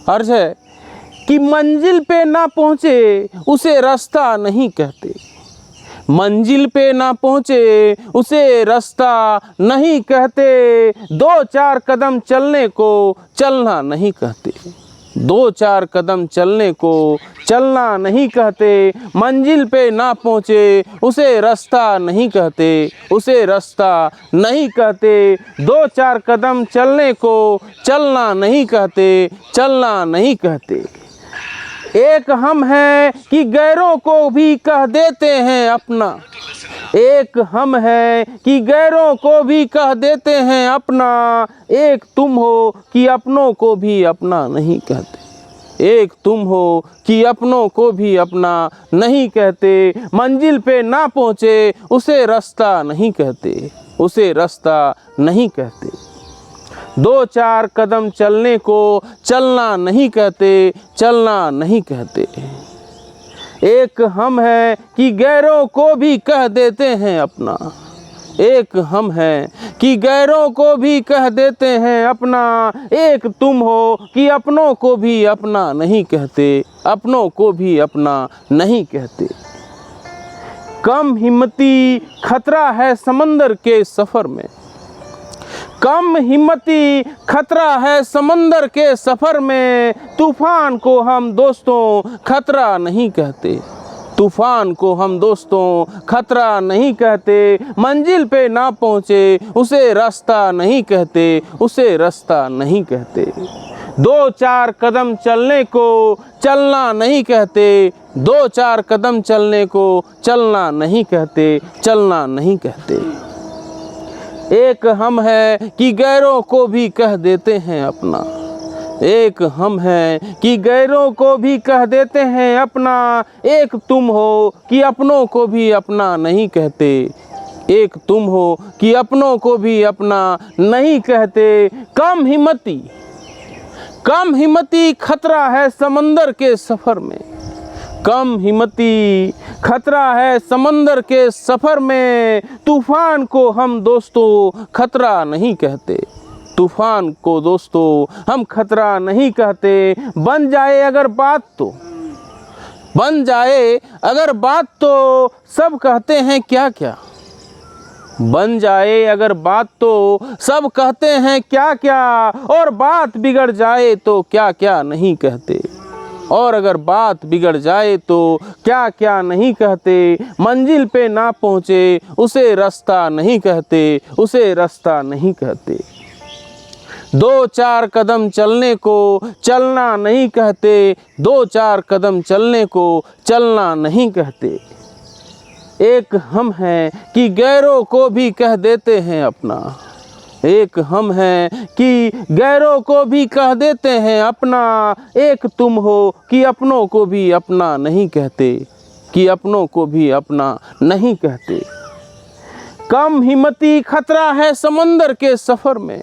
अर्ज है कि मंजिल पे ना पहुँचे उसे रास्ता नहीं कहते, मंजिल पे ना पहुँचे उसे रास्ता नहीं कहते, 2-4 कदम चलने को चलना नहीं कहते, 2-4 कदम चलने को चलना नहीं कहते, मंजिल पे ना पहुँचे उसे रास्ता नहीं कहते, उसे रास्ता नहीं कहते, 2-4 कदम चलने को चलना नहीं कहते, चलना नहीं कहते। एक हम हैं कि गैरों को भी कह देते हैं अपना, एक हम हैं कि गैरों को भी कह देते हैं अपना, एक तुम हो कि अपनों को भी अपना नहीं कहते, एक तुम हो कि अपनों को भी अपना नहीं कहते, मंजिल पे ना पहुँचे उसे रास्ता नहीं कहते, उसे रास्ता नहीं कहते, 2-4 कदम चलने को चलना नहीं कहते, चलना नहीं कहते। एक हम हैं कि गैरों को भी कह देते हैं अपना, एक हम हैं कि गैरों को भी कह देते हैं अपना, एक तुम हो कि अपनों को भी अपना नहीं कहते, अपनों को भी अपना नहीं कहते। कम हिम्मती खतरा है समंदर के सफ़र में, कम हिम्मती खतरा है समंदर के सफ़र में, तूफ़ान को हम दोस्तों खतरा नहीं कहते, तूफ़ान को हम दोस्तों खतरा नहीं कहते, मंजिल पे ना पहुँचे उसे रास्ता नहीं कहते, उसे रास्ता नहीं कहते, 2-4 कदम चलने को चलना नहीं कहते, 2-4 कदम चलने को चलना नहीं कहते, चलना नहीं कहते। एक हम हैं कि गैरों को भी कह देते हैं अपना, एक हम हैं कि गैरों को भी कह देते हैं अपना, एक तुम हो कि अपनों को भी अपना नहीं कहते, एक तुम हो कि अपनों को भी अपना नहीं कहते। कम हिम्मती खतरा है समंदर के सफ़र में, कम हिम्मती खतरा है समंदर के सफ़र में, तूफ़ान को हम दोस्तों खतरा नहीं कहते, तूफ़ान को दोस्तों हम खतरा नहीं कहते। बन जाए अगर बात तो, बन जाए अगर बात तो सब कहते हैं क्या क्या, बन जाए अगर बात तो सब कहते हैं क्या क्या, और बात बिगड़ जाए तो क्या क्या नहीं कहते, और अगर बात बिगड़ जाए तो क्या क्या नहीं कहते, मंजिल पे ना पहुँचे उसे रास्ता नहीं कहते, उसे रास्ता नहीं कहते। 2-4 कदम चलने को चलना नहीं कहते, 2-4 कदम चलने को चलना नहीं कहते। एक हम हैं कि गैरों को भी कह देते हैं अपना, एक हम हैं कि गैरों को भी कह देते हैं अपना, एक तुम हो कि अपनों को भी अपना नहीं कहते, कि अपनों को भी अपना नहीं कहते। कम हिम्मती खतरा है समंदर के सफ़र में,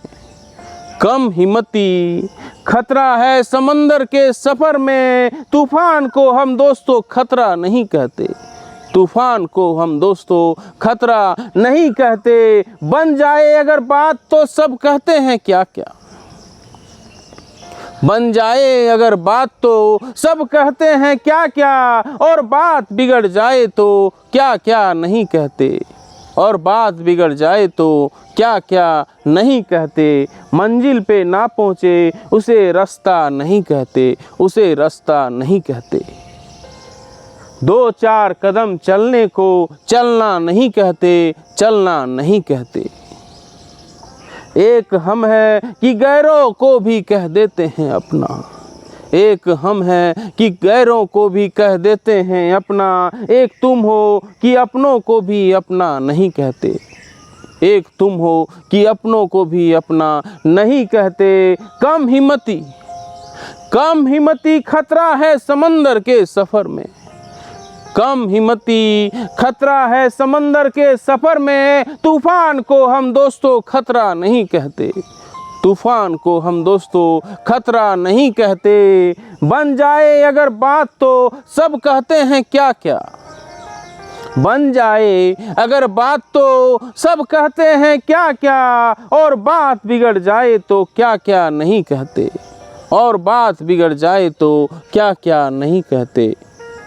कम हिम्मती खतरा है समंदर के सफ़र में, तूफ़ान को हम दोस्तों खतरा नहीं कहते, तूफ़ान को हम दोस्तों खतरा नहीं कहते। बन जाए अगर बात तो सब कहते हैं क्या क्या, बन जाए अगर बात तो सब कहते हैं क्या क्या, और बात बिगड़ जाए तो क्या क्या नहीं कहते, और बात बिगड़ जाए तो क्या क्या नहीं कहते। मंजिल पे ना पहुँचे उसे रास्ता नहीं कहते, उसे रास्ता नहीं कहते। 2-4 कदम चलने को चलना नहीं कहते, चलना नहीं कहते। एक हम हैं कि गैरों को भी कह देते हैं अपना, एक हम हैं कि गैरों को भी कह देते हैं अपना, एक तुम हो कि अपनों को भी अपना नहीं कहते, एक तुम हो कि अपनों को भी अपना नहीं कहते। कम हिम्मती खतरा है समंदर के सफ़र में, कम हिम्मती खतरा है समंदर के सफ़र में, तूफ़ान को हम दोस्तों खतरा नहीं कहते, तूफ़ान को हम दोस्तों खतरा नहीं कहते। बन जाए अगर बात तो सब कहते हैं क्या क्या, बन जाए अगर बात तो सब कहते हैं क्या क्या, और बात बिगड़ जाए तो क्या क्या नहीं कहते, और बात बिगड़ जाए तो क्या क्या नहीं कहते।